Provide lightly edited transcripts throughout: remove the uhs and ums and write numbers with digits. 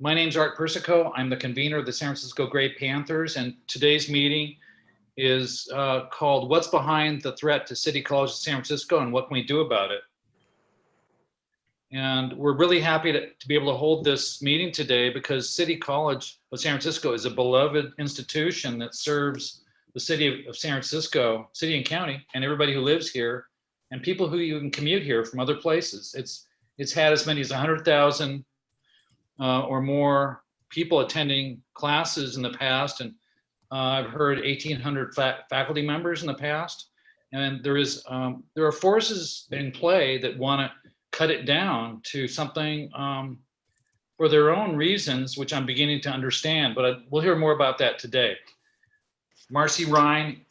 My name's Art Persico. I'm the convener of the San Francisco Gray Panthers, and today's meeting is called What's Behind the Threat to City College of San Francisco and What Can We Do About It? And we're really happy to be able to hold this meeting today because City College of San Francisco is a beloved institution that serves the city of San Francisco, city and county, and everybody who lives here, and people who even commute here from other places. It's had as many as 100,000 or more people attending classes in the past, and I've heard 1,800 faculty members in the past. And there are forces in play that want to cut it down to something for their own reasons, which I'm beginning to understand, but we'll hear more about that today. Marcy Ryan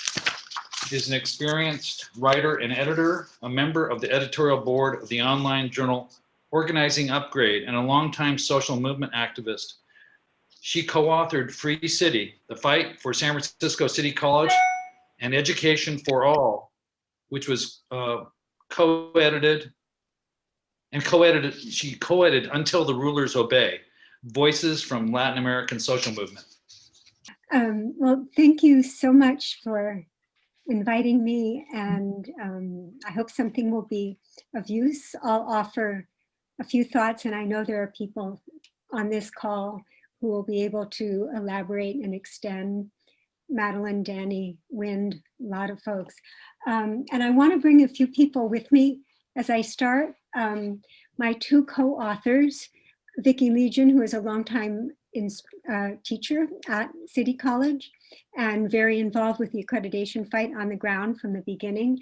is an experienced writer and editor, a member of the editorial board of the online journal Organizing Upgrade, and a longtime social movement activist. She co-authored Free City, The Fight for San Francisco City College and Education for All, which was co-edited Until the Rulers Obey, Voices from Latin American Social Movement. Well, thank you so much for inviting me, and I hope something will be of use. I'll offer a few thoughts, and I know there are people on this call who will be able to elaborate and extend. Madeline, Danny, Wind, a lot of folks. And I want to bring a few people with me as I start. My two co-authors, Vicki Legion, who is a longtime teacher at City College and very involved with the accreditation fight on the ground from the beginning,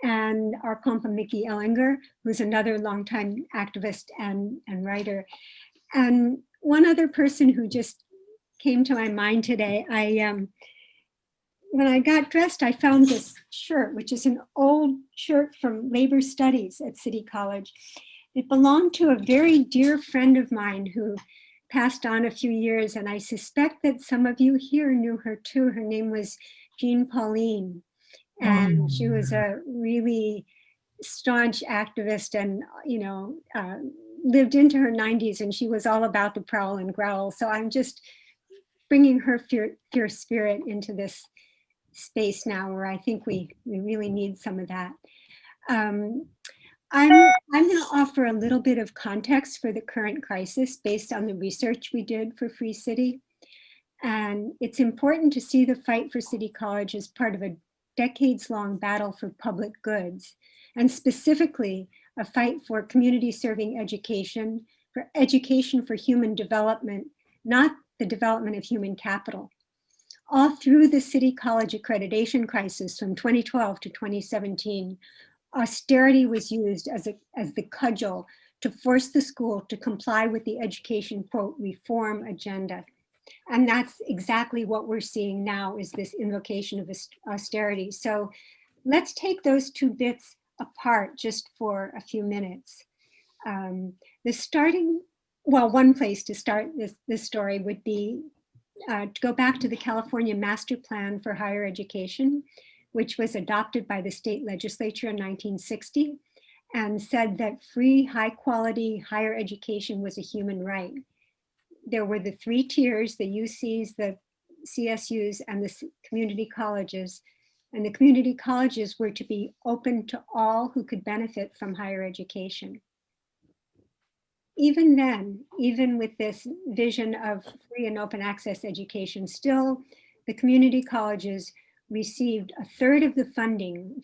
and our compa Mickey Ellinger, who's another longtime activist and writer. And one other person who just came to my mind today, when I got dressed, I found this shirt, which is an old shirt from Labor Studies at City College. It belonged to a very dear friend of mine who passed on a few years, and I suspect that some of you here knew her too. Her name was Jean Pauline, and she was a really staunch activist, and lived into her 90s, and she was all about the prowl and growl. So I'm just bringing her fierce spirit into this space now, where I think we really need some of that. I'm going to offer a little bit of context for the current crisis based on the research we did for Free City. And it's important to see the fight for City College as part of a decades-long battle for public goods, and specifically a fight for community serving education for human development, not the development of human capital. All through the City College accreditation crisis from 2012 to 2017, austerity was used as the cudgel to force the school to comply with the education, quote, reform agenda. And that's exactly what we're seeing now, is this invocation of austerity. So let's take those two bits apart just for a few minutes. One place to start this story would be to go back to the California Master Plan for Higher Education, which was adopted by the state legislature in 1960 and said that free, high quality higher education was a human right. There were the three tiers, the UCs, the CSUs, and the community colleges. And the community colleges were to be open to all who could benefit from higher education. Even then, even with this vision of free and open access education, still the community colleges received a third of the funding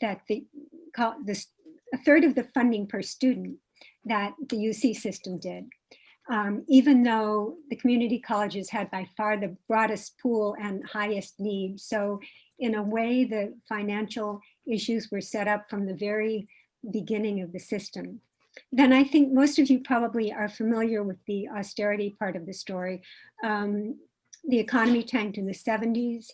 per student that the UC system did. Even though the community colleges had by far the broadest pool and highest need. So in a way, the financial issues were set up from the very beginning of the system. Then I think most of you probably are familiar with the austerity part of the story. The economy tanked in the 70s.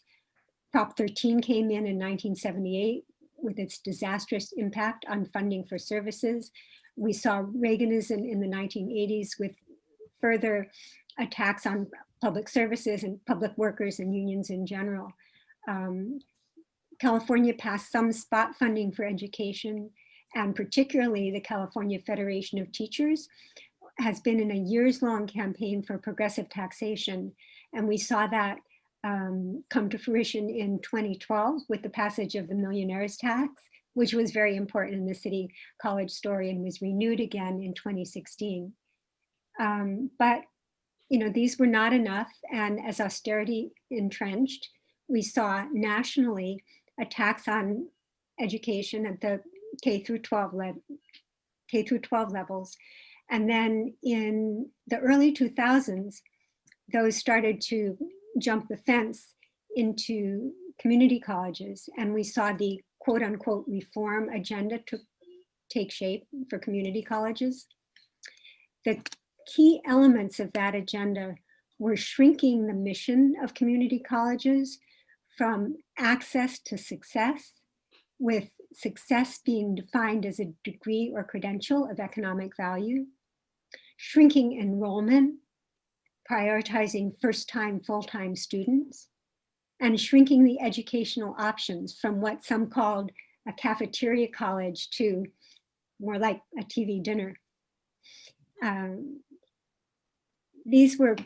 Prop 13 came in 1978 with its disastrous impact on funding for services. We saw Reaganism in the 1980s with further attacks on public services and public workers and unions in general. California passed some spot funding for education, and particularly the California Federation of Teachers has been in a years-long campaign for progressive taxation. And we saw that come to fruition in 2012 with the passage of the millionaire's tax, which was very important in the City College story and was renewed again in 2016. But these were not enough. And as austerity entrenched, we saw nationally a tax on education at the K through 12 levels. And then in the early 2000s, those started to jump the fence into community colleges. And we saw the quote unquote reform agenda to take shape for community colleges. The key elements of that agenda were shrinking the mission of community colleges from access to success, with success being defined as a degree or credential of economic value, shrinking enrollment, prioritizing first-time, full-time students, and shrinking the educational options from what some called a cafeteria college to more like a TV dinner. These were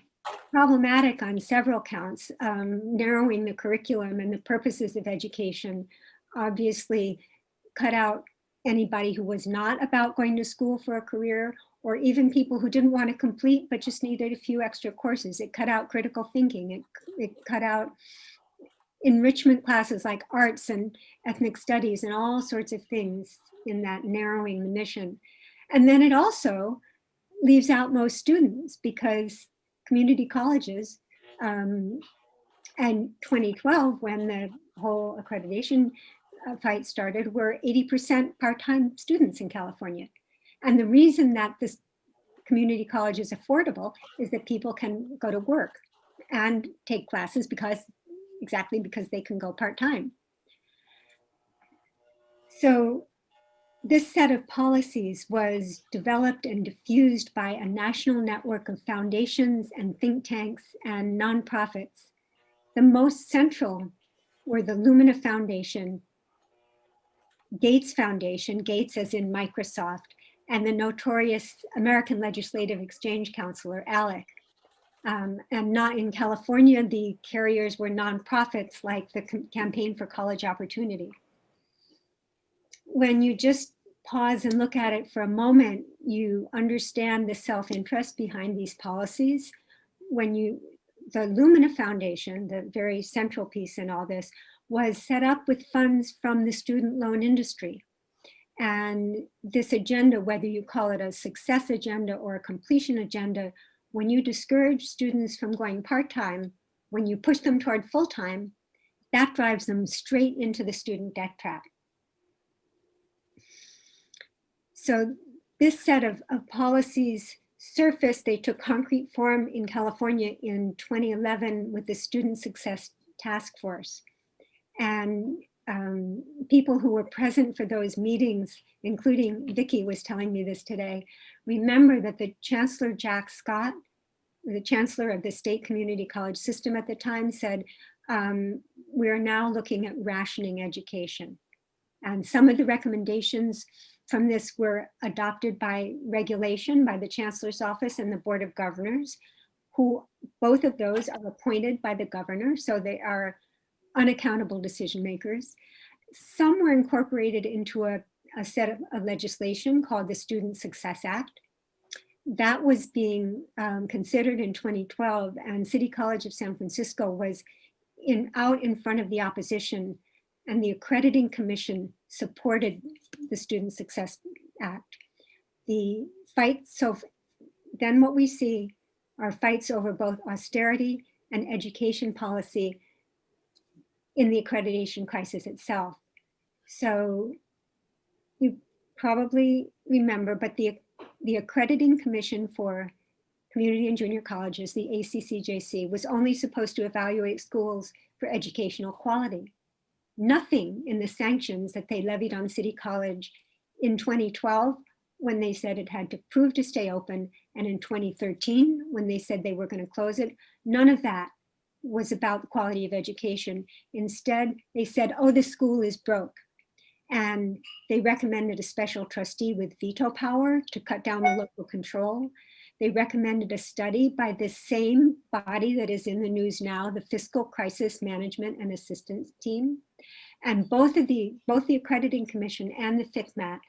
problematic on several counts. Narrowing the curriculum and the purposes of education obviously cut out anybody who was not about going to school for a career, or even people who didn't want to complete but just needed a few extra courses. It cut out critical thinking. It cut out enrichment classes like arts and ethnic studies and all sorts of things in that narrowing the mission. And then it also leaves out most students, because community colleges, and 2012, when the whole accreditation fight started, were 80% part-time students in California. And the reason that this community college is affordable is that people can go to work and take classes exactly because they can go part-time. So this set of policies was developed and diffused by a national network of foundations and think tanks and nonprofits. The most central were the Lumina Foundation, Gates Foundation, Gates as in Microsoft, and the notorious American Legislative Exchange Counselor, ALEC. And not in California, the carriers were nonprofits like the Campaign for College Opportunity. When you just pause and look at it for a moment, you understand the self-interest behind these policies. The Lumina Foundation, the very central piece in all this, was set up with funds from the student loan industry. And this agenda, whether you call it a success agenda or a completion agenda, when you discourage students from going part-time, when you push them toward full-time, that drives them straight into the student debt trap. So this set of policies surfaced. They took concrete form in California in 2011 with the Student Success Task Force. And people who were present for those meetings, including Vicki was telling me this today, remember that the Chancellor Jack Scott, the Chancellor of the State Community College system at the time, said, we are now looking at rationing education. And some of the recommendations from this were adopted by regulation by the Chancellor's Office and the Board of Governors, who both of those are appointed by the governor, so they are unaccountable decision makers. Some were incorporated into a set of legislation called the Student Success Act. That was being considered in 2012, and City College of San Francisco was out in front of the opposition, and the Accrediting Commission supported the Student Success Act. The fight, so then what we see are fights over both austerity and education policy in the accreditation crisis itself. So you probably remember, but the Accrediting Commission for Community and Junior Colleges, the ACCJC, was only supposed to evaluate schools for educational quality. Nothing in the sanctions that they levied on City College in 2012, when they said it had to prove to stay open, and in 2013, when they said they were going to close it, none of that was about the quality of education. Instead, they said, oh, the school is broke. And they recommended a special trustee with veto power to cut down the local control. they recommended a study by the same body that is in the news now, the Fiscal Crisis Management and Assistance Team. And both the Accrediting Commission and the FCMAT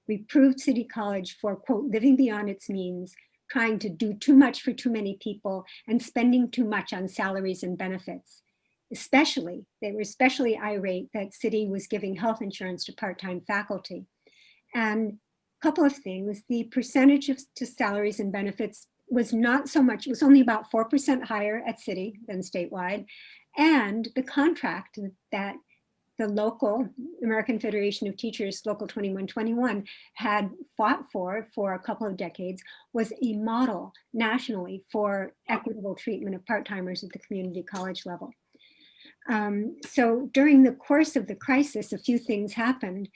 reproved City College for, quote, living beyond its means, trying to do too much for too many people, and spending too much on salaries and benefits. They were especially irate that City was giving health insurance to part-time faculty. And a couple of things, the percentage to salaries and benefits was not so much, it was only about 4% higher at City than statewide. And the contract that the local American Federation of Teachers, Local 2121, had fought for a couple of decades was a model nationally for equitable treatment of part-timers at the community college level. So during the course of the crisis, a few things happened.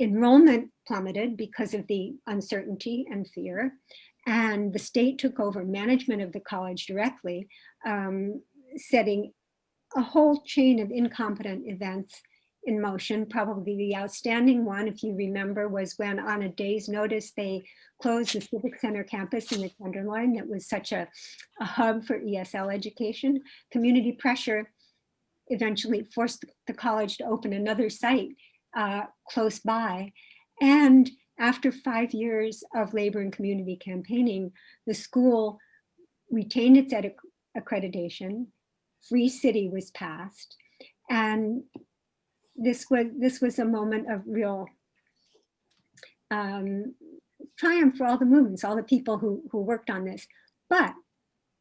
Enrollment plummeted because of the uncertainty and fear, and the state took over management of the college directly, setting a whole chain of incompetent events in motion. Probably the outstanding one, if you remember, was when on a day's notice, they closed the Civic Center campus in the Tenderloin that was such a hub for ESL education. Community pressure eventually forced the college to open another site close by. And after 5 years of labor and community campaigning, the school retained its accreditation. Free City was passed, and this was a moment of real triumph for all the movements, all the people who worked on this. But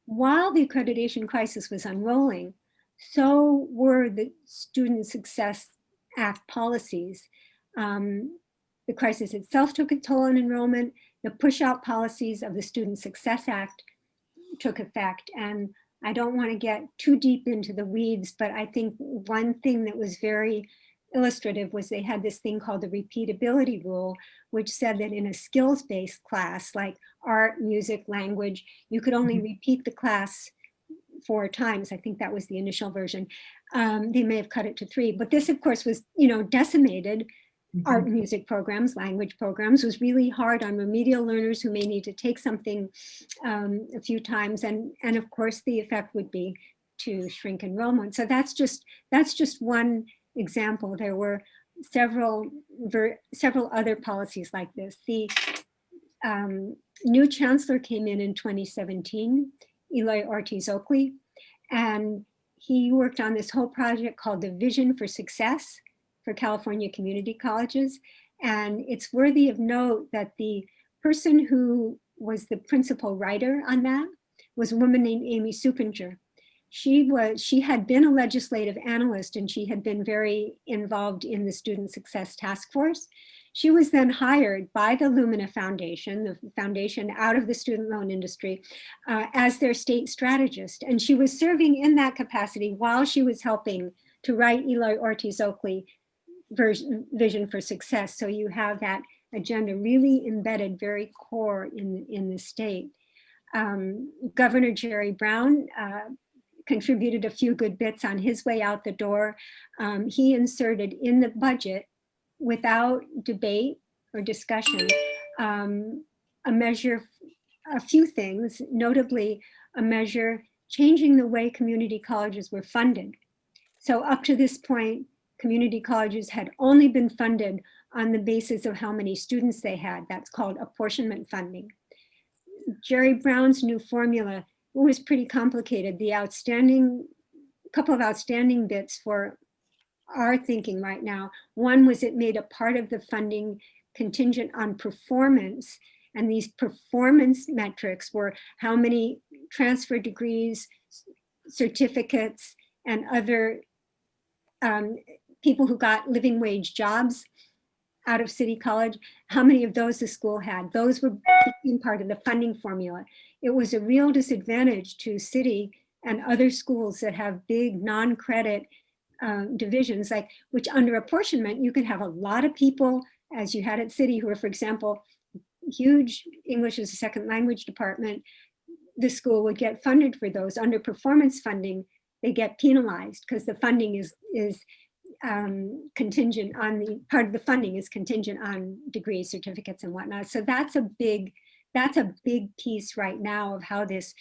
while the accreditation crisis was unrolling, so were the Student Success Act policies. The crisis itself took a toll on enrollment. The push-out policies of the Student Success Act took effect, and I don't want to get too deep into the weeds, but I think one thing that was very illustrative was they had this thing called the repeatability rule, which said that in a skills-based class like art, music, language, you could only repeat the class 4 times. I think that was the initial version. They may have cut it to 3, but this of course was, decimated. Art and music programs, language programs was really hard on remedial learners who may need to take something a few times. And of course the effect would be to shrink enrollment. So that's just one example. There were several other policies like this. The new chancellor came in 2017, Eloy Ortiz Oakley, and he worked on this whole project called the Vision for Success for California community colleges. And it's worthy of note that the person who was the principal writer on that was a woman named Amy Supinger. She had been a legislative analyst, and she had been very involved in the Student Success Task Force. She was then hired by the Lumina Foundation, the foundation out of the student loan industry, as their state strategist. And she was serving in that capacity while she was helping to write Eloy Ortiz Oakley Vision for Success. So you have that agenda really embedded very core in the state. Governor Jerry Brown contributed a few good bits on his way out the door. He inserted in the budget, without debate or discussion, a few things, notably a measure changing the way community colleges were funded. So up to this point, community colleges had only been funded on the basis of how many students they had. That's called apportionment funding. Jerry Brown's new formula was pretty complicated. The couple of outstanding bits for our thinking right now. One was it made a part of the funding contingent on performance. And these performance metrics were how many transfer degrees, certificates, and other people who got living wage jobs out of City College, how many of those the school had. Those were part of the funding formula. It was a real disadvantage to City and other schools that have big non-credit divisions, which under apportionment, you could have a lot of people, as you had at City, who are, for example, huge English as a second language department. The school would get funded for those. Under performance funding, they get penalized because the funding is contingent on part of the funding is contingent on degrees, certificates, and whatnot. So that's a big that's a big piece right now of how this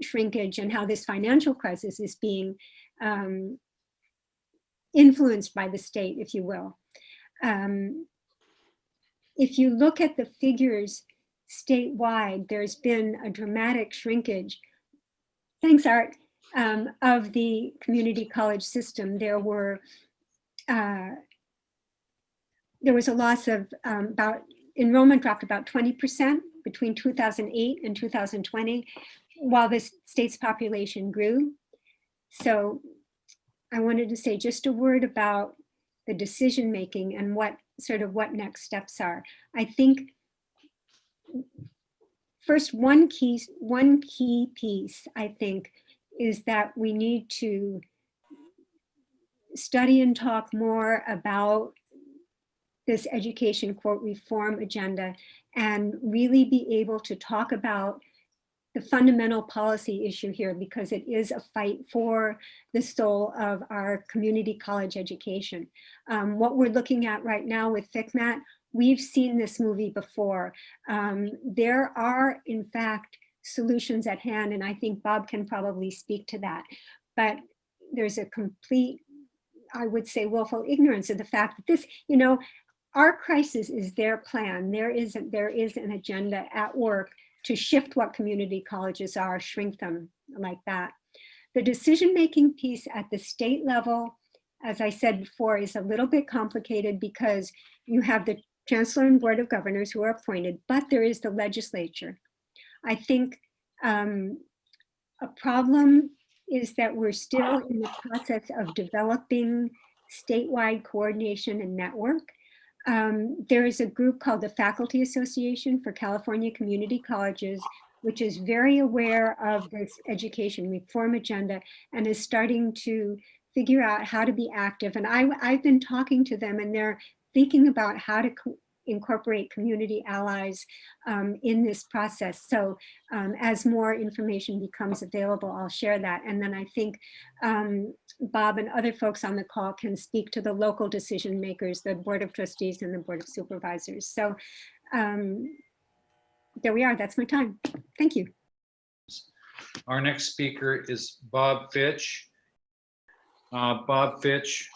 shrinkage and how this financial crisis is being influenced by the state, if you will. If you look at the figures statewide, there's been a dramatic shrinkage. Thanks, Art. Of the community college system. There was a loss of enrollment dropped about 20% between 2008 and 2020, while the state's population grew. So I wanted to say just a word about the decision making and what next steps are. I think first, one key piece, I think, is that we need to study and talk more about this education, quote, reform agenda, and really be able to talk about the fundamental policy issue here, because it is a fight for the soul of our community college education. What we're looking at right now with FCMAT, we've seen this movie before. There are, in fact, solutions at hand, and I think Bob can probably speak to that. But there's a complete, I would say, willful ignorance of the fact that this, our crisis is their plan. There is an agenda at work to shift what community colleges are, shrink them like that. The decision-making piece at the state level, as I said before, is a little bit complicated because you have the Chancellor and Board of Governors who are appointed, but there is the legislature. I think a problem is that we're still in the process of developing statewide coordination and network. There is a group called the Faculty Association for California Community Colleges, which is very aware of this education reform agenda and is starting to figure out how to be active. And I've been talking to them, and they're thinking about how to incorporate community allies in this process. So as more information becomes available, I'll share that. And then I think Bob and other folks on the call can speak to the local decision makers, the Board of Trustees and the Board of Supervisors. So there we are, that's my time. Thank you. Our next speaker is Bob Fitch. Bob Fitch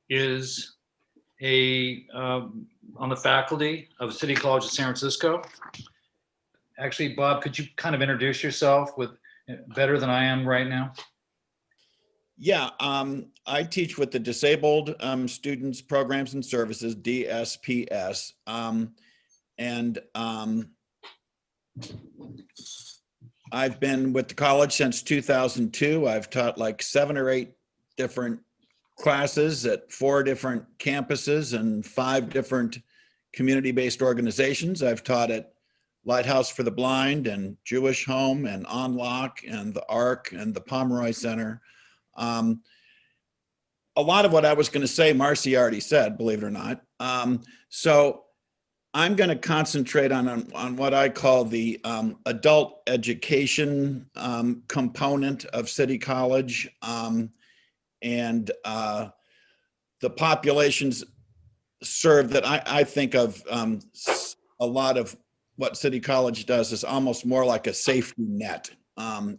is on the faculty of City College of San Francisco. Actually, Bob, could you kind of introduce yourself better than I am right now? Yeah, I teach with the Disabled Students Programs and Services, DSPS, and I've been with the college since 2002. I've taught like 7 or 8 different classes at 4 different campuses and 5 different community-based organizations. I've taught at Lighthouse for the Blind and Jewish Home and On Lock and the ARC and the Pomeroy Center. A lot of what I was going to say, Marcy already said, believe it or not. So I'm going to concentrate on what I call the adult education component of City College. And the populations served that I think of a lot of what City College does is almost more like a safety net,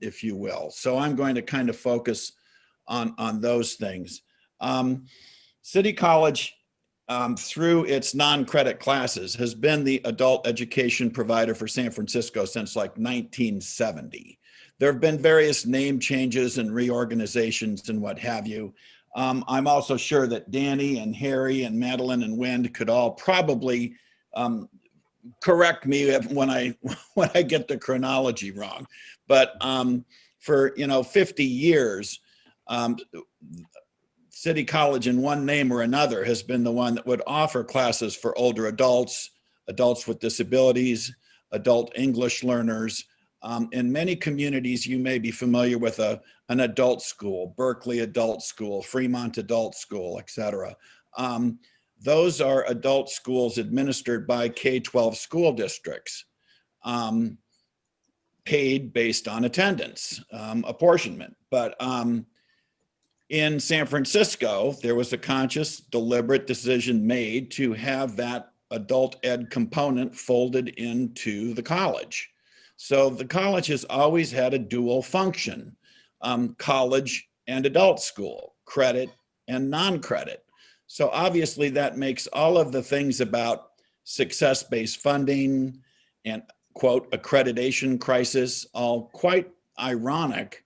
if you will. So I'm going to kind of focus on those things. City College, through its non-credit classes, has been the adult education provider for San Francisco since like 1970. There have been various name changes and reorganizations and what have you. I'm also sure that Danny and Harry and Madeline and Wind could all probably correct me when I get the chronology wrong. But for 50 years, City College in one name or another has been the one that would offer classes for older adults, adults with disabilities, adult English learners. In many communities, you may be familiar with an adult school, Berkeley Adult School, Fremont Adult School, et cetera. Those are adult schools administered by K-12 school districts, paid based on attendance, apportionment. But in San Francisco, there was a conscious, deliberate decision made to have that adult ed component folded into the college. So the college has always had a dual function, college and adult school, credit and non-credit. So obviously that makes all of the things about success-based funding and quote accreditation crisis all quite ironic,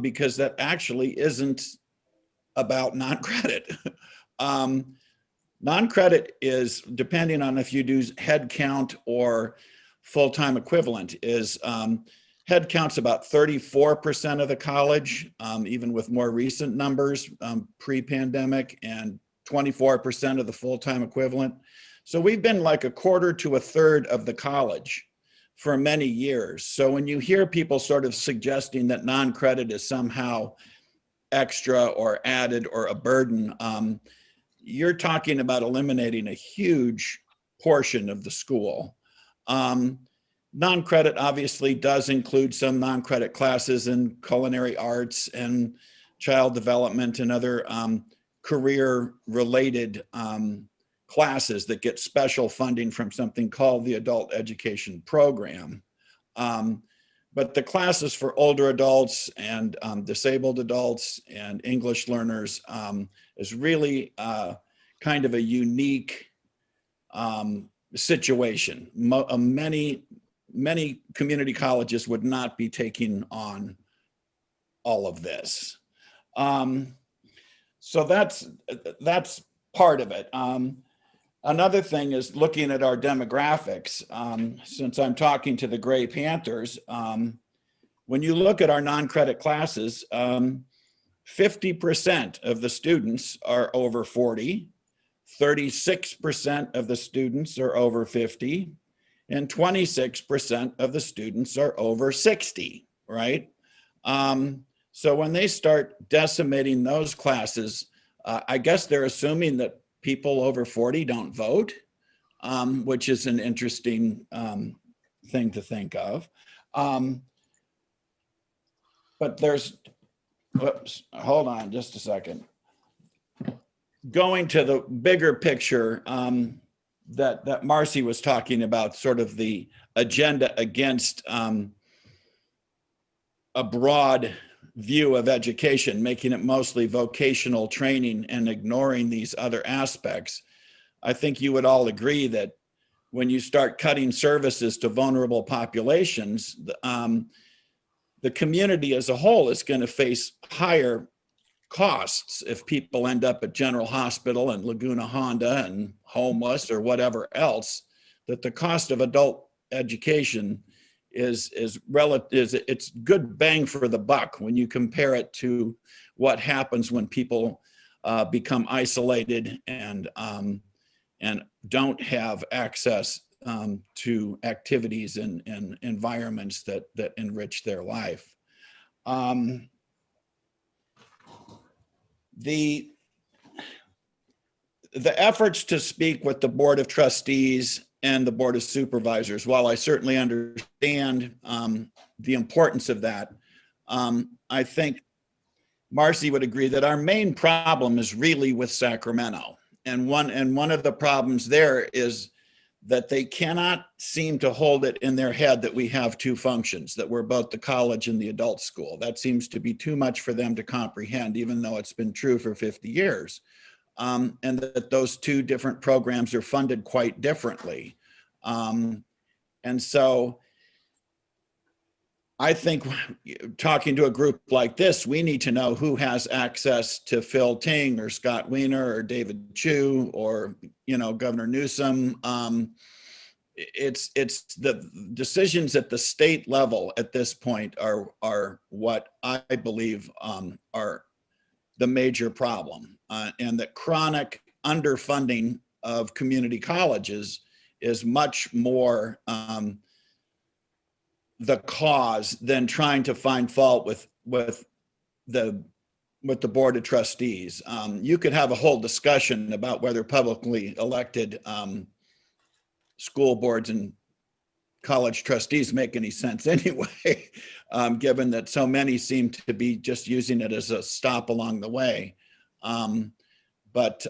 because that actually isn't about non-credit. Non-credit is, depending on if you do head count or full-time equivalent, is head count's about 34% of the college, even with more recent numbers, pre-pandemic, and 24% of the full-time equivalent. So we've been like a quarter to a third of the college for many years. So when you hear people sort of suggesting that non-credit is somehow extra or added or a burden, you're talking about eliminating a huge portion of the school. Non-credit obviously does include some non-credit classes in culinary arts and child development and other career-related classes that get special funding from something called the Adult Education Program. But the classes for older adults and disabled adults and English learners is really kind of a unique situation. Many community colleges would not be taking on all of this. So that's part of it. Another thing is looking at our demographics. Since I'm talking to the Gray Panthers, when you look at our non-credit classes, 50% of the students are over 40, 36% of the students are over 50, and 26% of the students are over 60, right? So when they start decimating those classes, I guess they're assuming that people over 40 don't vote, which is an interesting thing to think of. But there's, whoops, hold on just a second. Going to the bigger picture that Marcy was talking about, sort of the agenda against a broad view of education, making it mostly vocational training and ignoring these other aspects. I think you would all agree that when you start cutting services to vulnerable populations, the community as a whole is going to face higher costs if people end up at General Hospital and Laguna Honda and homeless or whatever else. That the cost of adult education is relative. It's good bang for the buck when you compare it to what happens when people become isolated and don't have access to activities and environments that enrich their life. The efforts to speak with the Board of Trustees and the Board of Supervisors, while I certainly understand the importance of that, I think Marcy would agree that our main problem is really with Sacramento. And one of the problems there is that they cannot seem to hold it in their head that we have two functions, that we're both the college and the adult school. That seems to be too much for them to comprehend, even though it's been true for 50 years. And that those two different programs are funded quite differently. And so I think talking to a group like this, we need to know who has access to Phil Ting or Scott Wiener or David Chu or, Governor Newsom. It's the decisions at the state level at this point are what I believe are the major problem, and that chronic underfunding of community colleges is much more the cause than trying to find fault with the Board of Trustees. You could have a whole discussion about whether publicly elected school boards and college trustees make any sense anyway, given that so many seem to be just using it as a stop along the way. But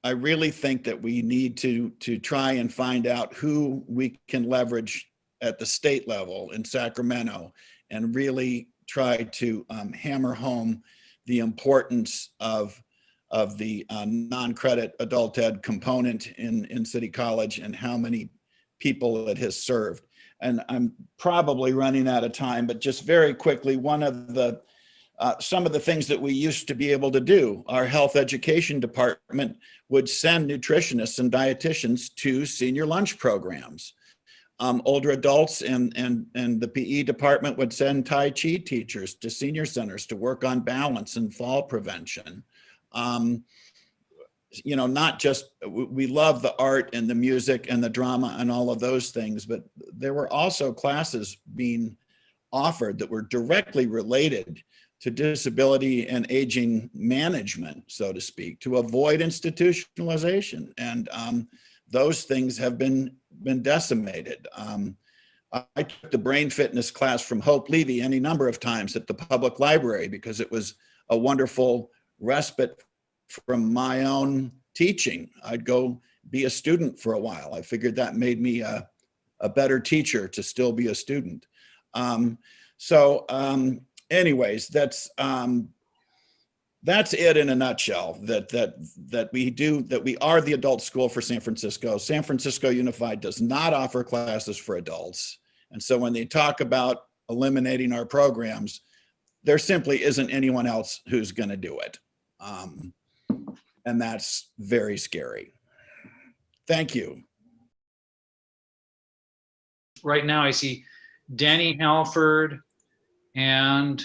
I really think that we need to try and find out who we can leverage at the state level in Sacramento and really try to hammer home the importance of the non-credit adult ed component in City College and how many people it has served. And I'm probably running out of time, but just very quickly, one of the some of the things that we used to be able to do, our health education department would send nutritionists and dietitians to senior lunch programs. Older adults and the PE department would send Tai Chi teachers to senior centers to work on balance and fall prevention. You know, not just, we love the art and the music and the drama and all of those things, but there were also classes being offered that were directly related to disability and aging management, so to speak, to avoid institutionalization. And those things have been decimated. I took the brain fitness class from Hope Levy any number of times at the public library because it was a wonderful respite from my own teaching. I'd go be a student for a while. I figured that made me a better teacher to still be a student. Anyways, that's it in a nutshell, that we are the adult school for San Francisco. San Francisco Unified does not offer classes for adults. And so when they talk about eliminating our programs, there simply isn't anyone else who's going to do it. And that's very scary. Thank you. Right now I see Danny Halford and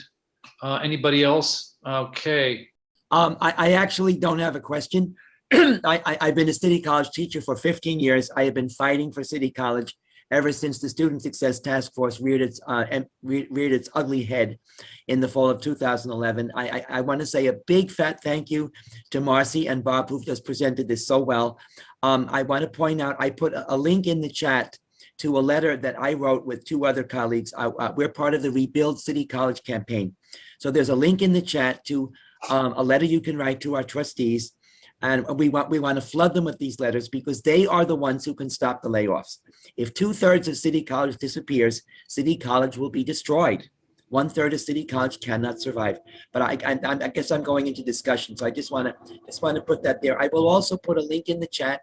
anybody else? Okay. I actually don't have a question. I've been a City College teacher for 15 years. I have been fighting for City College ever since the Student Success Task Force reared its ugly head in the fall of 2011. I want to say a big fat thank you to Marcy and Bob, who've just presented this so well. I want to point out, I put a link in the chat to a letter that I wrote with two other colleagues. We're part of the Rebuild City College campaign. So there's a link in the chat to a letter you can write to our trustees. And we want to flood them with these letters because they are the ones who can stop the layoffs. If 2/3 of City College disappears, City College will be destroyed. 1/3 of City College cannot survive. But I guess I'm going into discussion, so I just want to put that there. I will also put a link in the chat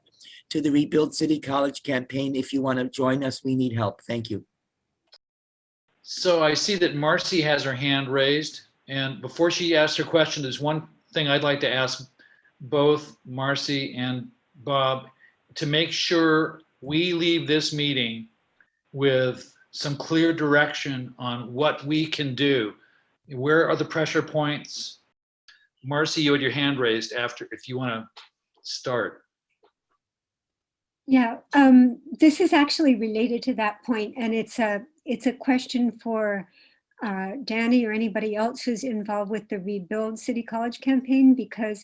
to the Rebuild City College campaign. If you want to join us, we need help. Thank you. So I see that Marcy has her hand raised. And before she asks her question, there's one thing I'd like to ask both Marcy and Bob to make sure we leave this meeting with some clear direction on what we can do. Where are the pressure points? Marcy, you had your hand raised after, if you want to start. Yeah, this is actually related to that point, and it's a question for Danny or anybody else who's involved with the Rebuild City College campaign, because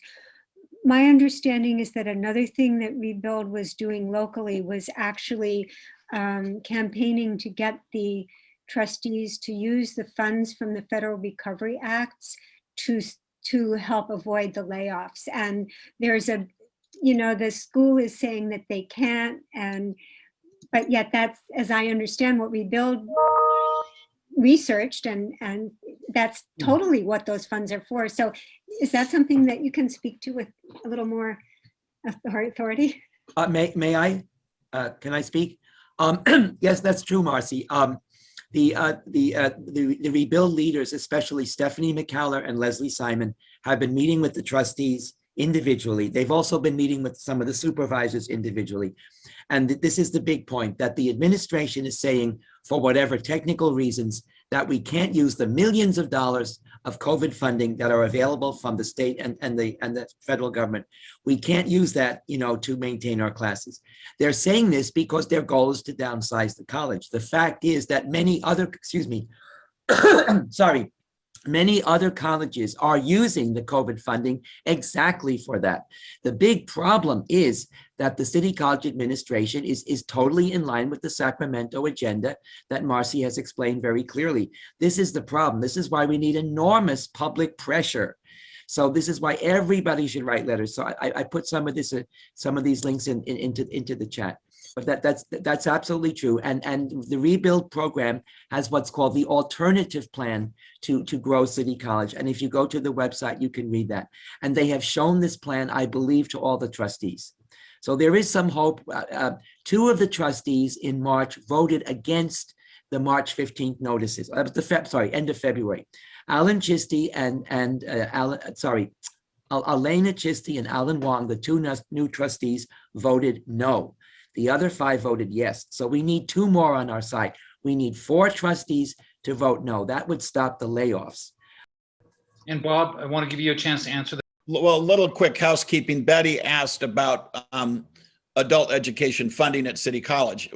my understanding is that another thing that Rebuild was doing locally was actually campaigning to get the trustees to use the funds from the Federal Recovery Acts to help avoid the layoffs. And there's the school is saying that they can't, but yet that's, as I understand, what Rebuild researched, and that's totally what those funds are for. So is that something that you can speak to with a little more authority? May I? Can I speak? Yes, that's true, Marcy. The Rebuild leaders, especially Stephanie McCallum and Leslie Simon, have been meeting with the trustees individually. They've also been meeting with some of the supervisors individually. And this is the big point, that the administration is saying, for whatever technical reasons, that we can't use the millions of dollars of COVID funding that are available from the state and the federal government. We can't use that, to maintain our classes. They're saying this because their goal is to downsize the college. The fact is that many other, many other colleges are using the COVID funding exactly for that. The big problem is that the City College administration is totally in line with the Sacramento agenda that Marcy has explained very clearly. This is the problem. This is why we need enormous public pressure So this is why everybody should write letters. So I put some of this, some of these links into the chat. But that's absolutely true. And the rebuild program has what's called the alternative plan to grow City College. And if you go to the website, you can read that. And they have shown this plan, I believe, to all the trustees. So there is some hope. Two of the trustees in March voted against the March 15th notices. That was the end of February. Alan Chisty and Elena Chisty and Alan Wong, the two new trustees, voted no. The other 5 voted yes. So we need 2 more on our side. We need 4 trustees to vote no. That would stop the layoffs. And Bob, I want to give you a chance to answer that. Well, a little quick housekeeping. Betty asked about adult education funding at City College.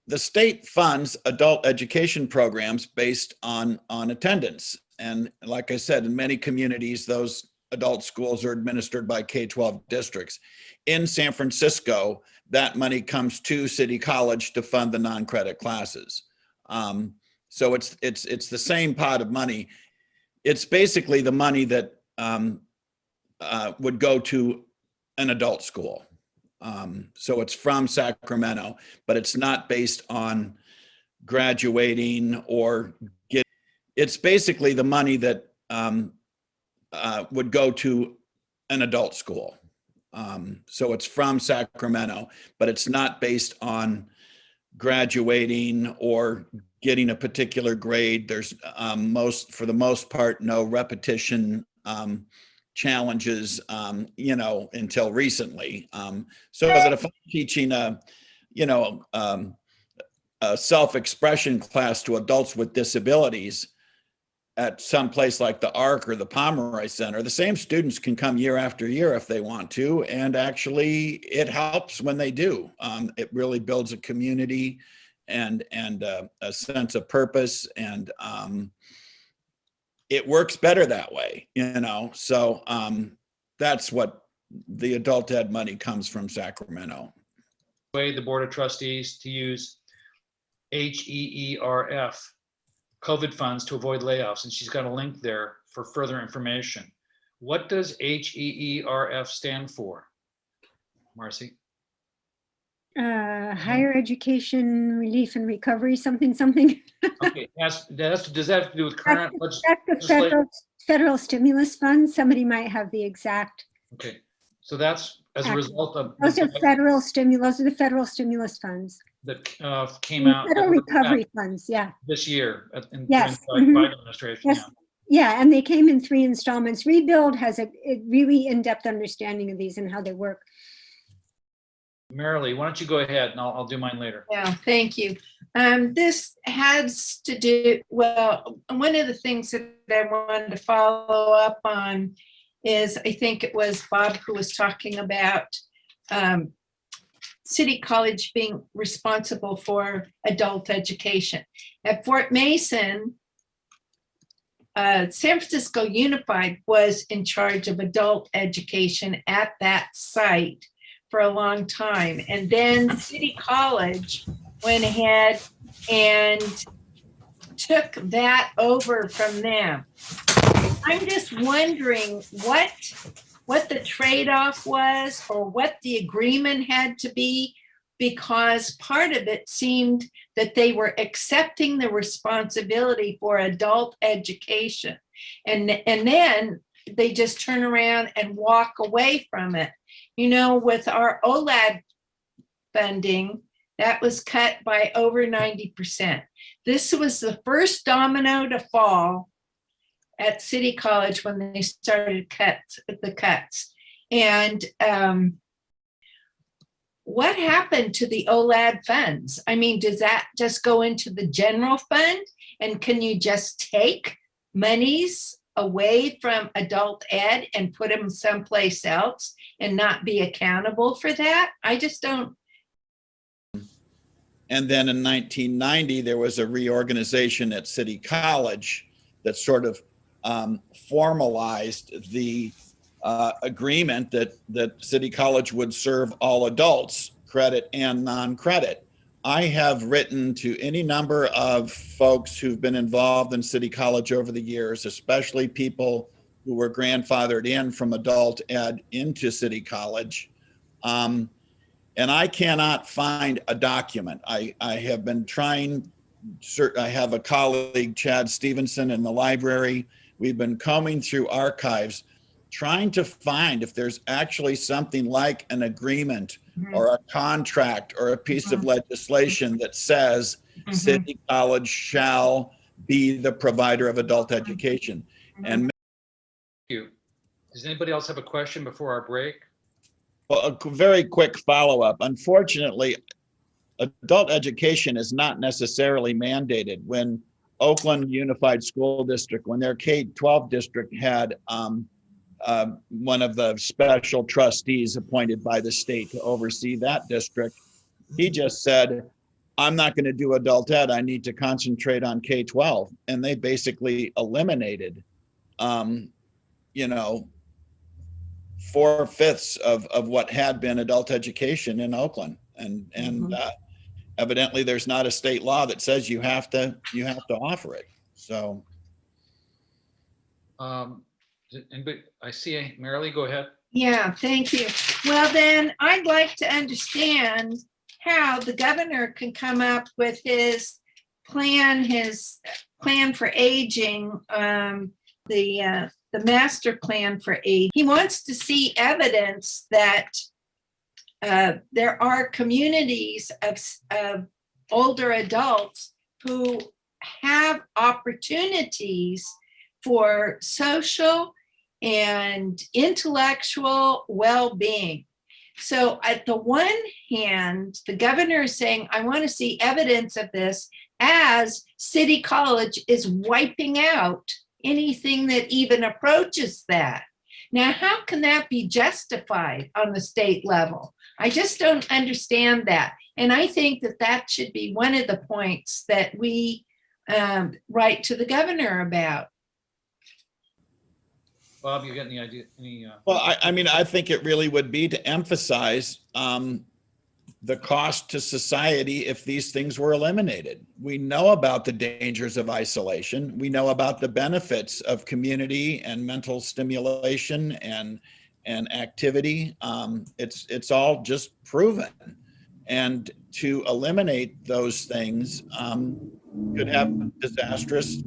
The state funds adult education programs based on attendance. And like I said, in many communities, those adult schools are administered by K-12 districts. In San Francisco, that money comes to City College to fund the non-credit classes. So it's the same pot of money. It's basically the money that would go to an adult school. So it's from Sacramento, but it's not based on graduating or get. It's basically the money that would go to an adult school. So it's from Sacramento, but it's not based on graduating or getting a particular grade. There's for the most part, no repetition challenges, until recently. So that if I'm teaching a self-expression class to adults with disabilities at some place like the ARC or the Pomeroy Center, the same students can come year after year if they want to, and actually it helps when they do. It really builds a community and a sense of purpose, and it works better that way, so that's what the adult ed money comes from Sacramento. The Board of Trustees to use HEERF COVID funds to avoid layoffs, and she's got a link there for further information. What does HEERF stand for, Marcy? Higher Education Relief and Recovery, something. Okay, does that have to do with current That's the federal stimulus funds. Somebody might have the exact. Okay, so that's as a result of Those are the federal stimulus funds that came out. Federal recovery funds, yeah. This year, Yes. during the Biden administration. Yes. Yeah, and they came in 3 installments. Rebuild has a really in-depth understanding of these and how they work. Marilee, why don't you go ahead and I'll do mine later. Yeah, thank you. This has to do, well, one of the things that I wanted to follow up on is, I think it was Bob who was talking about City College being responsible for adult education. At Fort Mason, San Francisco Unified was in charge of adult education at that site for a long time. And then City College went ahead and took that over from them. I'm just wondering what the trade-off was, or what the agreement had to be, because part of it seemed that they were accepting the responsibility for adult education. And then they just turn around and walk away from it. With our OLAD funding, that was cut by over 90%. This was the first domino to fall at City College when they started the cuts. And what happened to the OLAD funds? I mean, does that just go into the general fund? And can you just take monies away from adult ed and put them someplace else and not be accountable for that? I just don't. And then in 1990, there was a reorganization at City College that sort of formalized the agreement that City College would serve all adults, credit and non-credit. I have written to any number of folks who've been involved in City College over the years, especially people who were grandfathered in from adult ed into City College. And I cannot find a document. I have been trying, I have a colleague, Chad Stevenson, in the library. We've been combing through archives, trying to find if there's actually something like an agreement or a contract or a piece of legislation that says City College shall be the provider of adult education. And Thank you. Does anybody else have a question before our break? well, a very quick follow-up. Unfortunately, adult education is not necessarily mandated. When Oakland Unified School District, when their K-12 district had one of the special trustees appointed by the state to oversee that district, he just said, I'm not going to do adult ed. I need to concentrate on K-12. And they basically eliminated, 4/5 of what had been adult education in Oakland. And evidently there's not a state law that says you have to offer it. So. Anybody, I see Marilee, go ahead. Yeah, thank you. Well, then I'd like to understand how the governor can come up with his plan for aging, the master plan for age. He wants to see evidence that there are communities of older adults who have opportunities for social and intellectual well-being. So at the one hand, the governor is saying, I want to see evidence of this, as City College is wiping out anything that even approaches that. Now, how can that be justified on the state level? I just don't understand that. And I think that that should be one of the points that we write to the governor about. Bob, you got any idea? Well, I mean, I think it really would be to emphasize the cost to society if these things were eliminated. We know about the dangers of isolation. We know about the benefits of community and mental stimulation and activity. It's all just proven. And to eliminate those things could have disastrous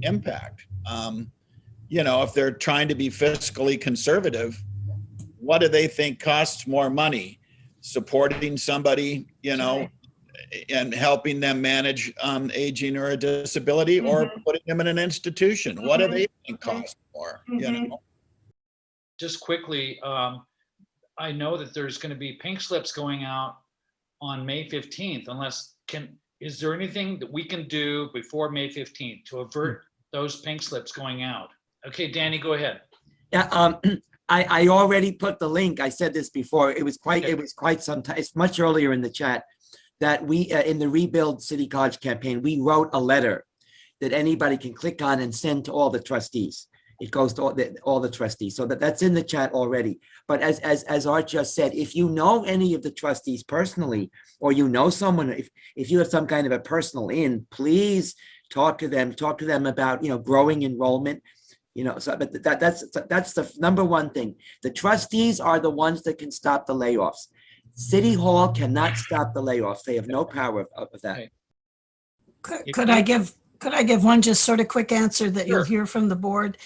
impact. If they're trying to be fiscally conservative, what do they think costs more money? Supporting somebody, and helping them manage aging or a disability, or putting them in an institution? What do they think costs more? Just quickly, I know that there's going to be pink slips going out on May 15th, is there anything that we can do before May 15th to avert those pink slips going out? Okay, Danny, go ahead. Yeah, I already put the link. I said this before. It was quite some time. It's much earlier in the chat that we, in the Rebuild City College campaign, we wrote a letter that anybody can click on and send to all the trustees. It goes to all the trustees. So that's in the chat already. But as Art just said, if you know any of the trustees personally, or you know someone, if you have some kind of a personal in, please talk to them about, growing enrollment. But that's the number one thing. The trustees are the ones that can stop the layoffs. City Hall cannot stop the layoffs. They have no power of that. Could I give one just sort of quick answer that Sure. you'll hear from the board?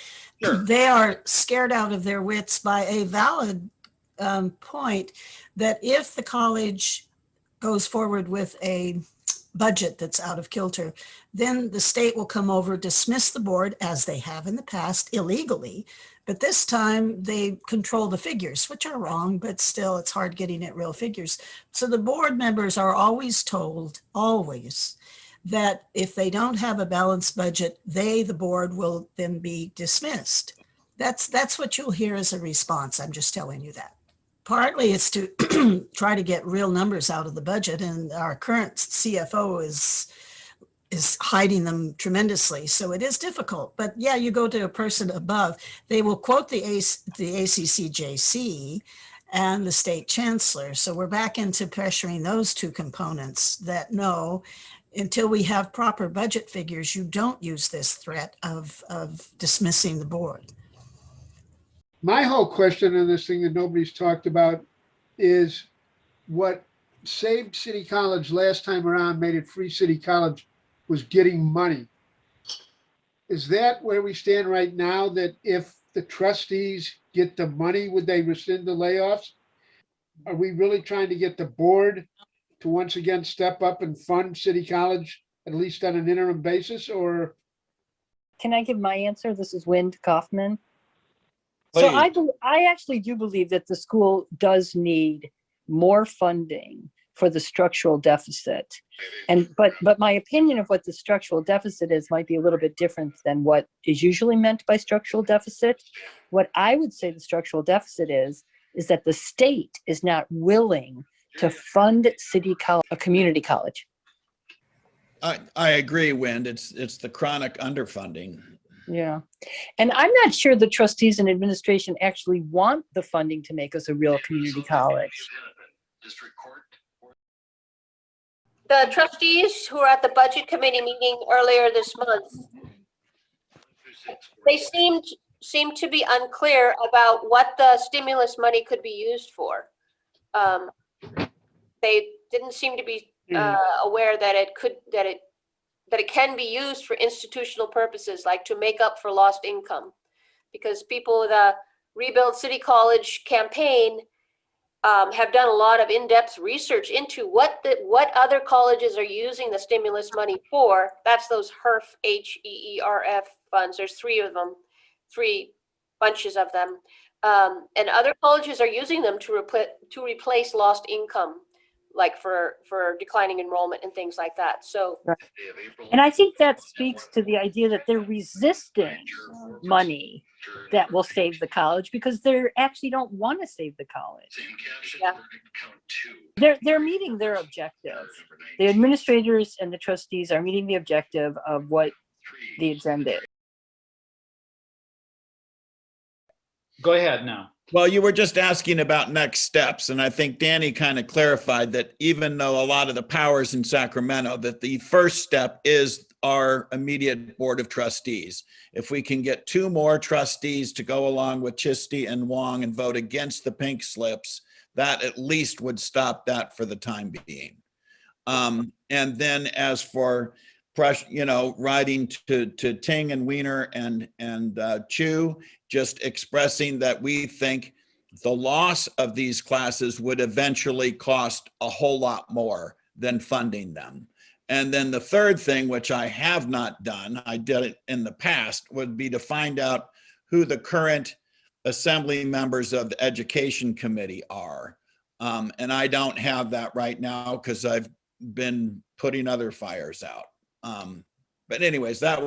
Sure. They are scared out of their wits by a valid point that if the college goes forward with a budget that's out of kilter, then the state will come over, dismiss the board, as they have in the past illegally. But this time they control the figures, which are wrong, but still it's hard getting at real figures. So the board members are always told, that if they don't have a balanced budget, the board will then be dismissed. That's what you'll hear as a response. I'm just telling you that. Partly it's to try to get real numbers out of the budget, and our current CFO is hiding them tremendously. So it is difficult. But yeah, you go to a person above, they will quote the ACCJC and the state chancellor. So we're back into pressuring those two components that no, until we have proper budget figures, you don't use this threat of dismissing the board. My whole question on this thing that nobody's talked about is what saved City College last time around, made it free City College, was getting money. Is that where we stand right now, that if the trustees get the money, would they rescind the layoffs? Are we really trying to get the board to once again step up and fund City College, at least on an interim basis, or? Can I give my answer? This is Wind Kaufman. So I actually do believe that the school does need more funding for the structural deficit. But my opinion of what the structural deficit is might be a little bit different than what is usually meant by structural deficit. What I would say the structural deficit is that the state is not willing to fund a community college. I agree, Wind. It's the chronic underfunding. Yeah. And I'm not sure the trustees and administration actually want the funding to make us a real community college. The trustees who were at the budget committee meeting earlier this month, they seemed to be unclear about what the stimulus money could be used for. They didn't seem to be aware that it can be used for institutional purposes, like to make up for lost income, because people with a Rebuild City College campaign have done a lot of in-depth research into what other colleges are using the stimulus money for. That's those HERF, HEERF funds. There's three of them, three bunches of them. And other colleges are using them to replace lost income, like for declining enrollment and things like that. So, and I think that speaks to the idea that they're resisting money that will save the college because they actually don't want to save the college. yeah. They're meeting their objective. The administrators and the trustees are meeting the objective of what the agenda is. Go ahead now. Well, you were just asking about next steps, and I think Danny kind of clarified that even though a lot of the powers in Sacramento, that the first step is our immediate board of trustees. If we can get 2 more trustees to go along with Chisty and Wong and vote against the pink slips, that at least would stop that for the time being. And then as for writing to Ting and Wiener and Chu, just expressing that we think the loss of these classes would eventually cost a whole lot more than funding them. And then the third thing, which I have not done, I did it in the past, would be to find out who the current assembly members of the education committee are. And I don't have that right now because I've been putting other fires out. But anyways, that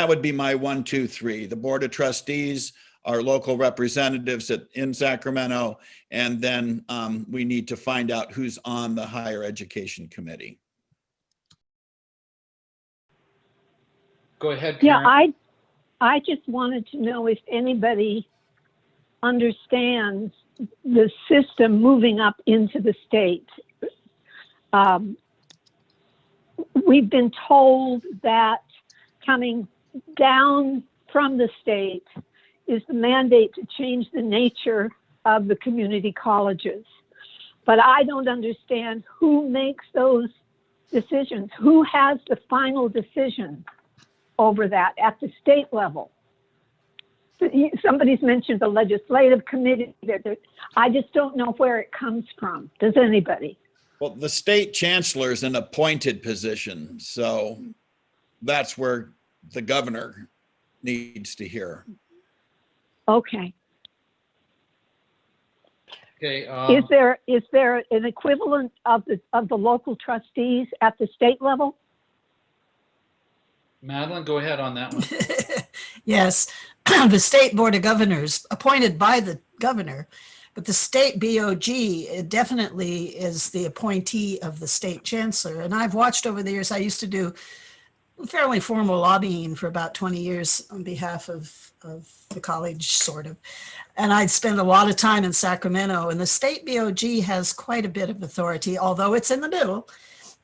would be my 1, 2, 3. The board of trustees, our local representatives in Sacramento, and then we need to find out who's on the higher education committee. Go ahead, Yeah, Karen. I just wanted to know if anybody understands the system moving up into the state. We've been told that coming down from the state is the mandate to change the nature of the community colleges. But I don't understand who makes those decisions. Who has the final decision over that at the state level? Somebody's mentioned the legislative committee. I just don't know where it comes from. Does anybody? Well, the state chancellor is an appointed position, so that's where the governor needs to hear. Okay. Okay. Is there an equivalent of the local trustees at the state level? Madeline, go ahead on that one. Yes, the state board of governors appointed by the governor, but the state BOG definitely is the appointee of the state chancellor. And I've watched over the years, I used to do fairly formal lobbying for about 20 years on behalf of the college, sort of. And I'd spend a lot of time in Sacramento, and the state BOG has quite a bit of authority, although it's in the middle,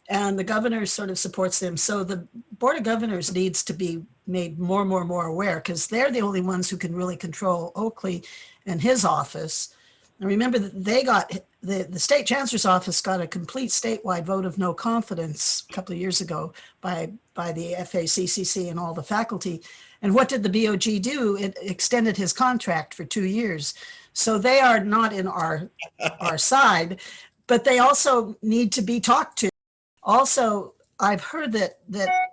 and the governor sort of supports them. So the Board of Governors needs to be made more aware, because they're the only ones who can really control Oakley and his office. And remember that they got, the state chancellor's office got a complete statewide vote of no confidence a couple of years ago by the FACCC and all the faculty. And what did the BOG do? It extended his contract for 2 years. So they are not in our side, but they also need to be talked to. Also, I've heard that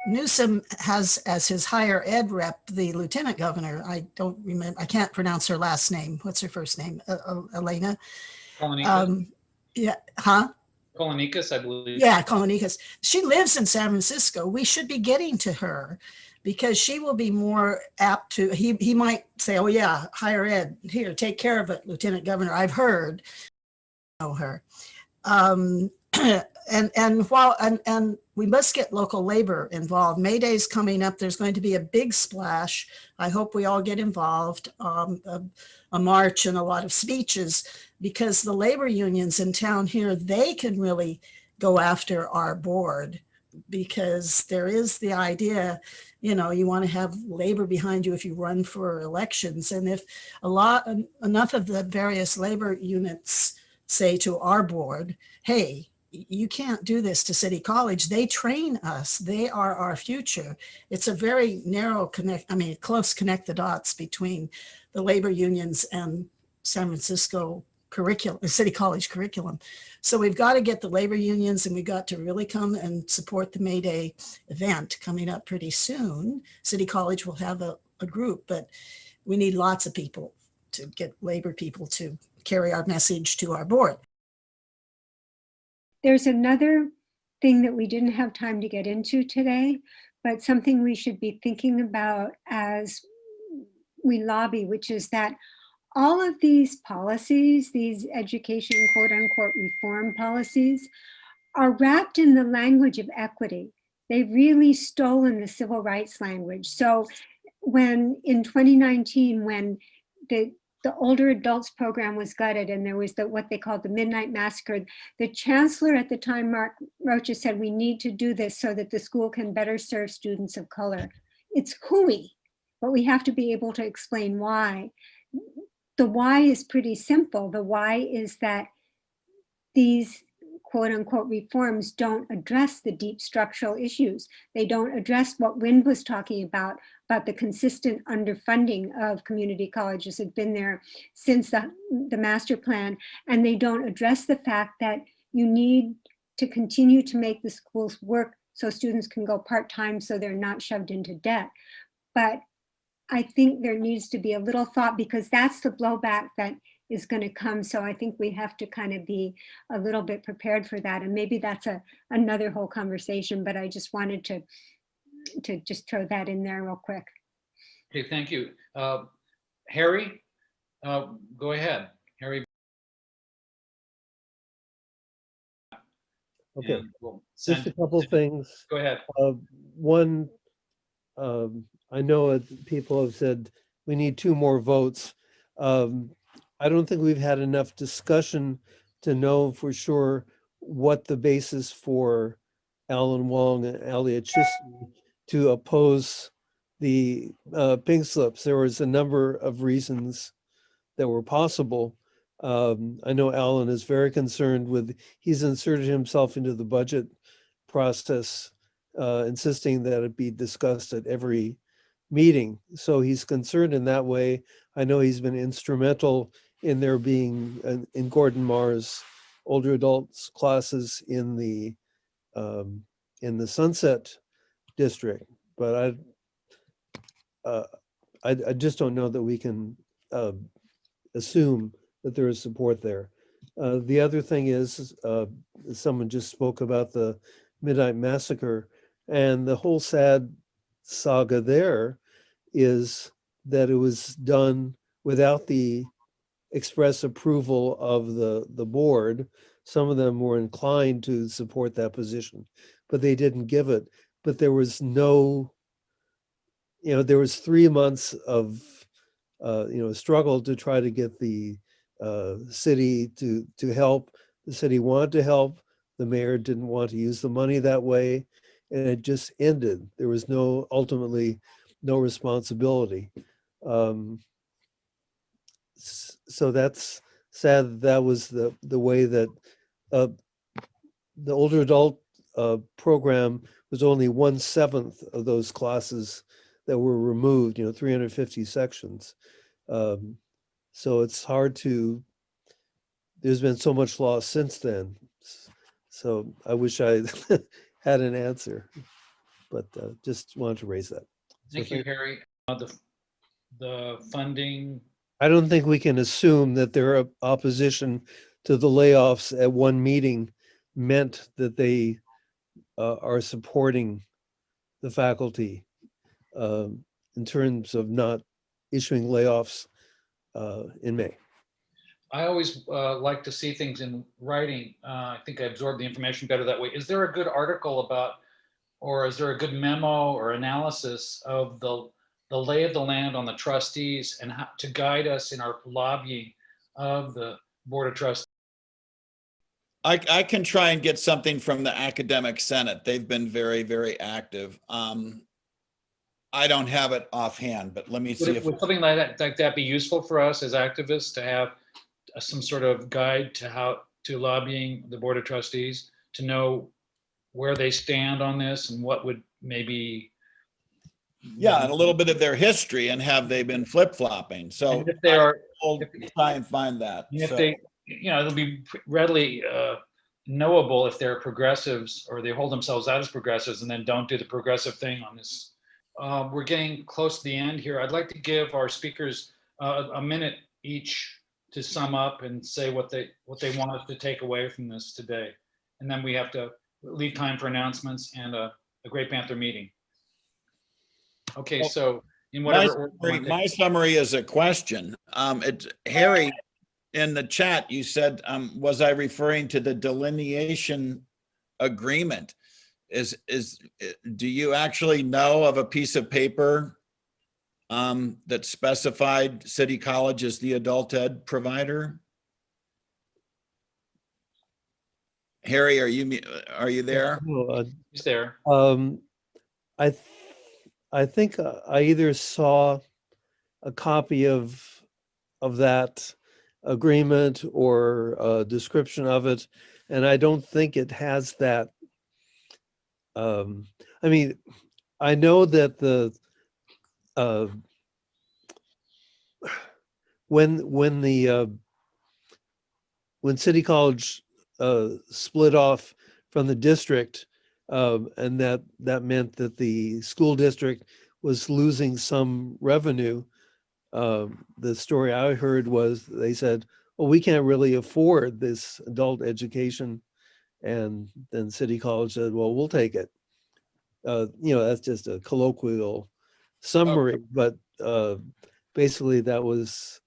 Newsom has as his higher ed rep the lieutenant governor. I don't remember. I can't pronounce her last name. What's her first name? Elena. Kolonikas, Yeah. Huh? Kolonikas, I believe. Yeah, Kolonikas. She lives in San Francisco. We should be getting to her because she will be more apt to. He might say, "Oh yeah, higher ed. Here, take care of it, Lieutenant Governor." I've heard. Know her. And we must get local labor involved. May Day's coming up. There's going to be a big splash. I hope we all get involved. A march and a lot of speeches, because the labor unions in town here, they can really go after our board, because there is the idea, you know, you want to have labor behind you if you run for elections. And if enough of the various labor units say to our board, hey, you can't do this to City College. They train us. They are our future. It's a very narrow close connect the dots between the labor unions and San Francisco curriculum, City College curriculum. So we've got to get the labor unions, and we've got to really come and support the May Day event coming up pretty soon. City College will have a group, but we need lots of people to get labor people to carry our message to our board. There's another thing that we didn't have time to get into today, but something we should be thinking about as we lobby, which is that all of these policies, these education quote unquote reform policies, are wrapped in the language of equity. They've really stolen the civil rights language. So when in 2019, when the older adults program was gutted and there was what they called the Midnight Massacre, the chancellor at the time, Mark Rocha, said we need to do this so that the school can better serve students of color. It's hooey, but we have to be able to explain why. The why is pretty simple. The why is that these quote unquote reforms don't address the deep structural issues. They don't address what Wind was talking about the consistent underfunding of community colleges had been there since the master plan. And they don't address the fact that you need to continue to make the schools work so students can go part-time so they're not shoved into debt. But I think there needs to be a little thought, because that's the blowback that is going to come. So I think we have to kind of be a little bit prepared for that. And maybe that's another whole conversation, but I just wanted to just throw that in there real quick. Okay, thank you. Harry, go ahead. Harry. Okay, We'll just a couple things. Go ahead. One, I know people have said we need 2 more votes. I don't think we've had enough discussion to know for sure what the basis for Alan Wong and Elliot Chisney to oppose the pink slips. There was a number of reasons that were possible. I know Alan is very concerned with, he's inserted himself into the budget process, insisting that it be discussed at every meeting. So he's concerned in that way. I know he's been instrumental in there being in Gordon Marr's older adults classes in the Sunset District, but I just don't know that we can assume that there is support there. The other thing is, someone just spoke about the Midnight Massacre, and the whole sad saga there is that it was done without the express approval of the board. Some of them were inclined to support that position, but they didn't give it. but there was no, there was 3 months of, struggle to try to get the city to help. The city wanted to help. The mayor didn't want to use the money that way, and it just ended. There was ultimately no responsibility. So that's sad. That was the way that the older adult program was only 1/7 of those classes that were removed, 350 sections. So it's hard to, there's been so much loss since then. So I wish I had an answer, but just wanted to raise that. Thank you, Harry. The funding, I don't think we can assume that their opposition to the layoffs at one meeting meant that they are supporting the faculty in terms of not issuing layoffs in May. I always like to see things in writing. I think I absorb the information better that way. Is there a good article about, or is there a good memo or analysis of the lay of the land on the trustees and how to guide us in our lobbying of the Board of Trustees? I can try and get something from the Academic Senate. They've been very, very active. I don't have it offhand, but let me see if Would something like that be useful for us as activists to have some sort of guide to how to lobbying the Board of Trustees to know where they stand on this and what would maybe. Yeah, and a little bit of their history and have they been flip-flopping. So And if they are, I'll try and find that. if So, they, it'll be readily knowable if they're progressives or they hold themselves out as progressives and then don't do the progressive thing on this. We're getting close to the end here. I'd like to give our speakers a minute each to sum up and say what they want us to take away from this today. And then we have to leave time for announcements and a Great Panther meeting. Okay, so in whatever order. my summary is a question. Harry, in the chat, you said, was I referring to the delineation agreement? Do you actually know of a piece of paper that specified City College as the adult ed provider? Harry, are you there? He's there. I think I either saw a copy of that agreement or a description of it, and I don't think it has that. I mean, I know that the when City College split off from the district, and that meant that the school district was losing some revenue. The story I heard was they said, "Oh, we can't really afford this adult education," and then City College said, "Well, we'll take it." That's just a colloquial summary, but basically that was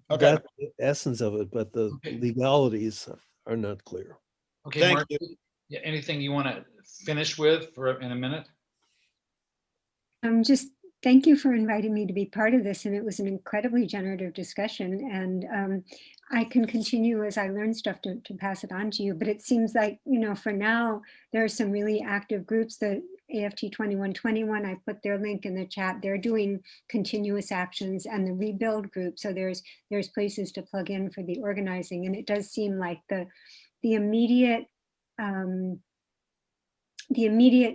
that's the essence of it. But the legalities are not clear. Okay, Thank Mark, yeah, anything you want to finish with in a minute? Just thank you for inviting me to be part of this. And it was an incredibly generative discussion. And I can continue as I learn stuff to pass it on to you. But it seems like, for now, there are some really active groups. The AFT 2121, I put their link in the chat. They're doing continuous actions, and the rebuild group. So there's places to plug in for the organizing. And it does seem like the immediate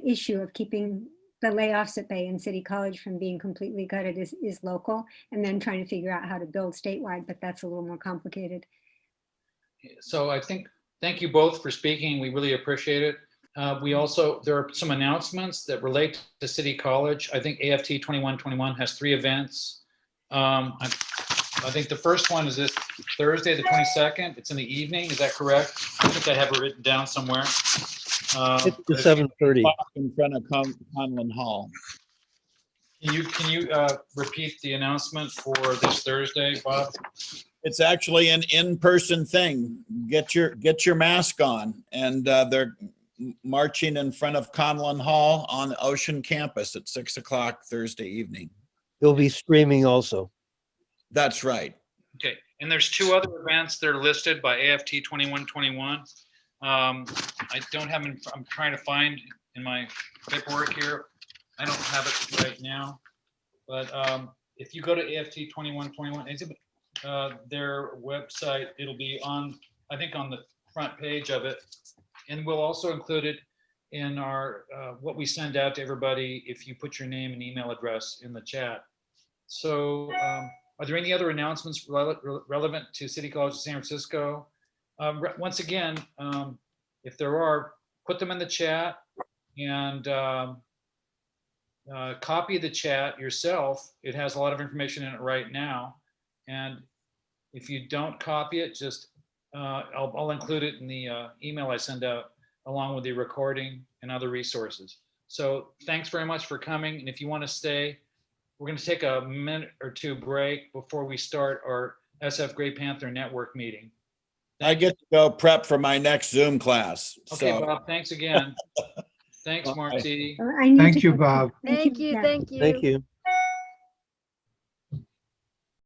issue of keeping the layoffs at bay in City College from being completely gutted is local, and then trying to figure out how to build statewide, but that's a little more complicated. So I think, thank you both for speaking. We really appreciate it. There are some announcements that relate to City College. I think AFT 2121 has 3 events. I think the first one is this Thursday, the 22nd. It's in the evening. Is that correct? I think I have it written down somewhere. It's 7:30 in front of Conlon Hall. Can you repeat the announcement for this Thursday, Bob? It's actually an in-person thing. Get your mask on, and marching in front of Conlon Hall on the Ocean campus at 6 o'clock Thursday evening. You'll be streaming also. That's right. Okay, and there's two other events that are listed by AFT 2121. I don't have, I'm trying to find in my paperwork here. I don't have it right now, but if you go to AFT 2121, their website, it'll be on, I think on the front page of it. And we'll also include it in our, what we send out to everybody if you put your name and email address in the chat. So are there any other announcements relevant to City College of San Francisco? Once again, if there are, put them in the chat and copy the chat yourself. It has a lot of information in it right now. And if you don't copy it, just I'll include it in the email I send out along with the recording and other resources. So thanks very much for coming. And if you want to stay, we're going to take a minute or two break before we start our SF Grey Panther Network meeting. I get to go prep for my next Zoom class. Okay, So Bob, thanks again. Thanks, Marcy. I need Thank to you, go. Bob. Thank you, Yeah. thank you. Thank you.